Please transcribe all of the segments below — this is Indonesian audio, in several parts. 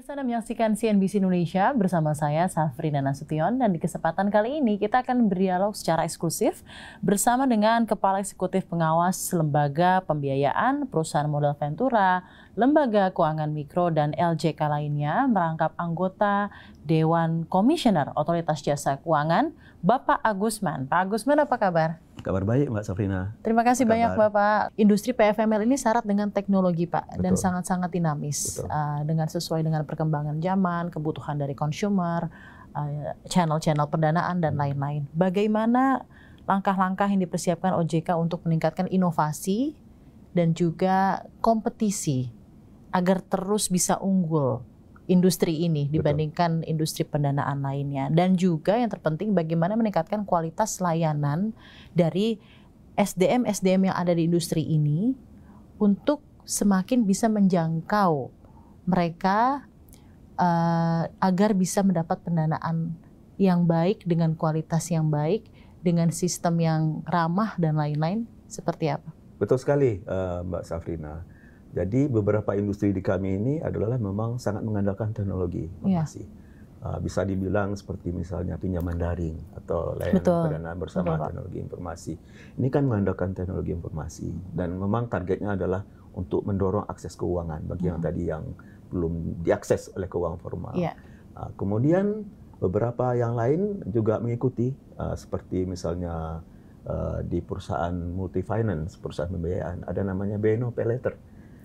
Pemirsa, Anda menyaksikan CNBC Indonesia bersama saya Safrina Nasution, dan di kesempatan kali ini kita akan berdialog secara eksklusif bersama dengan Kepala Eksekutif Pengawas Lembaga Pembiayaan, Perusahaan Modal Ventura, Lembaga Keuangan Mikro, dan LJK lainnya, merangkap anggota Dewan Komisioner Otoritas Jasa Keuangan, Bapak Agusman. Pak Agusman, apa kabar? Kabar baik, Mbak Safrina. Terima kasih banyak, Bapak. Industri PFML ini syarat dengan teknologi, Pak, Betul. dan sangat-sangat dinamis. Dengan sesuai dengan perkembangan zaman, kebutuhan dari consumer, channel-channel pendanaan, dan lain-lain. Bagaimana langkah-langkah yang dipersiapkan OJK untuk meningkatkan inovasi dan juga kompetisi agar terus bisa unggul industri ini dibandingkan industri pendanaan lainnya, dan juga yang terpenting bagaimana meningkatkan kualitas layanan dari SDM yang ada di industri ini untuk semakin bisa menjangkau mereka agar bisa mendapat pendanaan yang baik dengan kualitas yang baik, dengan sistem yang ramah dan lain-lain. Seperti apa? Betul sekali, Mbak Safrina. Jadi beberapa industri di kami ini adalah memang sangat mengandalkan teknologi informasi. Bisa dibilang seperti misalnya pinjaman daring atau layanan pendanaan bersama teknologi informasi. Ini kan mengandalkan teknologi informasi, dan memang targetnya adalah untuk mendorong akses keuangan bagi yang tadi yang belum diakses oleh keuangan formal. Kemudian beberapa yang lain juga mengikuti, seperti misalnya di perusahaan multi finance, perusahaan pembiayaan, ada namanya BNO Pay Later.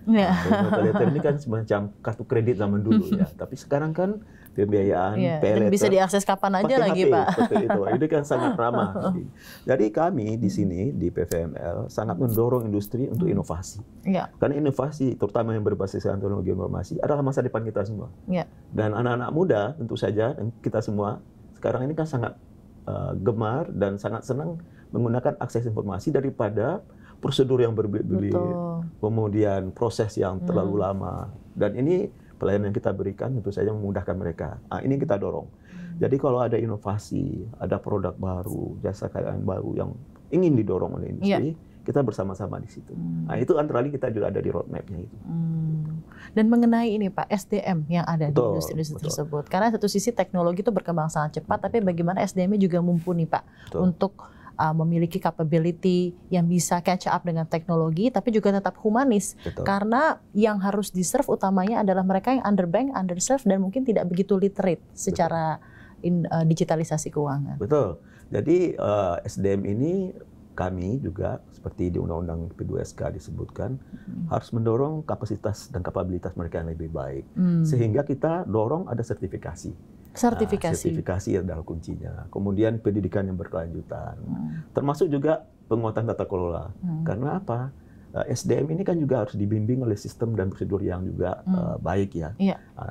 BNO Pay Later ini kan semacam kartu kredit zaman dulu ya, tapi sekarang kan pembiayaan Pay Later bisa diakses kapan aja lagi, HP, Pak. Seperti itu. Ini kan sangat ramah. Jadi kami di sini di PFML sangat mendorong industri untuk inovasi. Karena inovasi, terutama yang berbasis teknologi informasi, adalah masa depan kita semua. Dan anak-anak muda tentu saja, dan kita semua sekarang ini kan sangat gemar dan sangat senang menggunakan akses informasi daripada prosedur yang berbelit-belit, kemudian proses yang terlalu lama. Dan ini pelayanan yang kita berikan tentu saja memudahkan mereka. Ini kita dorong. Jadi kalau ada inovasi, ada produk baru, jasa keuangan baru yang ingin didorong oleh industri, kita bersama-sama di situ. Itu antara lain kita juga ada di roadmap-nya itu. Dan mengenai ini, Pak, SDM yang ada di industri tersebut. Karena satu sisi teknologi itu berkembang sangat cepat, tapi bagaimana SDM-nya juga mumpuni, Pak, untuk memiliki capability yang bisa catch up dengan teknologi, tapi juga tetap humanis. Karena yang harus di-serve utamanya adalah mereka yang underbanked, underserved, dan mungkin tidak begitu literate secara digitalisasi keuangan. Betul. Jadi SDM ini kami juga seperti di Undang-Undang P2SK disebutkan harus mendorong kapasitas dan kapabilitas mereka yang lebih baik. Sehingga kita dorong ada sertifikasi. Sertifikasi adalah kuncinya. Kemudian pendidikan yang berkelanjutan. Termasuk juga penguatan tata kelola. Karena apa? SDM ini kan juga harus dibimbing oleh sistem dan prosedur yang juga baik ya.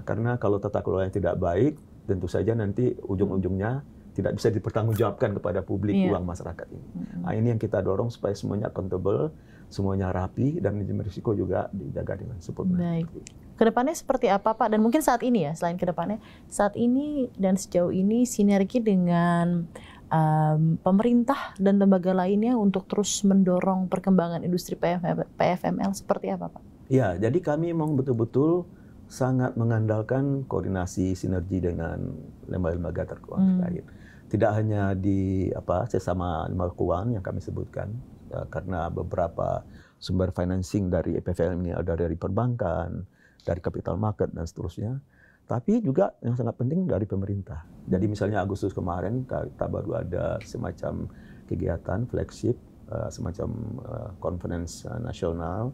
Karena kalau tata kelola yang tidak baik, tentu saja nanti ujung-ujungnya tidak bisa dipertanggungjawabkan kepada publik uang masyarakat ini. Ini yang kita dorong supaya semuanya accountable, semuanya rapi, dan manajemen risiko juga dijaga dengan sempurna. Baik. Kedepannya seperti apa, Pak? Dan mungkin saat ini ya, selain kedepannya, saat ini dan sejauh ini sinergi dengan pemerintah dan lembaga lainnya untuk terus mendorong perkembangan industri PFML seperti apa, Pak? Ya, jadi kami memang betul-betul sangat mengandalkan koordinasi sinergi dengan lembaga-lembaga terkait. Tidak hanya di sesama lembaga keuangan yang kami sebutkan, karena beberapa sumber financing dari PFML ini ada dari perbankan, dari capital market dan seterusnya, tapi juga yang sangat penting dari pemerintah. Jadi misalnya Agustus kemarin kita baru ada semacam kegiatan flagship, semacam conference nasional.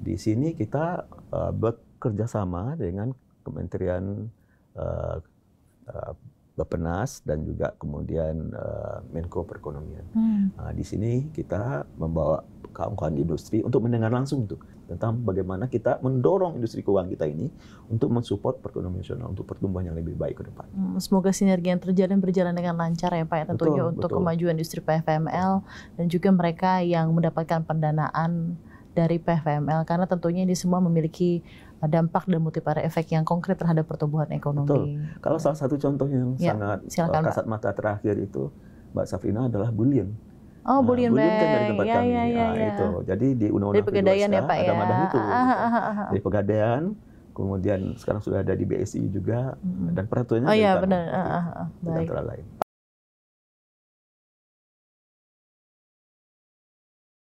Di sini kita bekerja sama dengan Kementerian Bappenas dan juga kemudian Menko Perekonomian. Di sini kita membawa kawan-kawan industri untuk mendengar langsung tentang bagaimana kita mendorong industri keuangan kita ini untuk mensupport perekonomian nasional untuk pertumbuhan yang lebih baik ke depan. Semoga sinergi yang terjalin berjalan dengan lancar ya, Pak, ya, tentunya untuk kemajuan industri PFML dan juga mereka yang mendapatkan pendanaan dari PFML, karena tentunya ini semua memiliki dampak dan multiplier efek yang konkret terhadap pertumbuhan ekonomi. Kalau salah satu contoh yang sangat kasat mata terakhir itu, Mbak Safrina, adalah Bullion. Bullion Bank. Kan dari tempat kami. Itu. Jadi di Undang-Undang P2SK ya, Pak, ada madah itu. Dari Pegadaian, kemudian sekarang sudah ada di BSI juga, dan peraturannya oh dari iya kami, benar, baik. antara lain.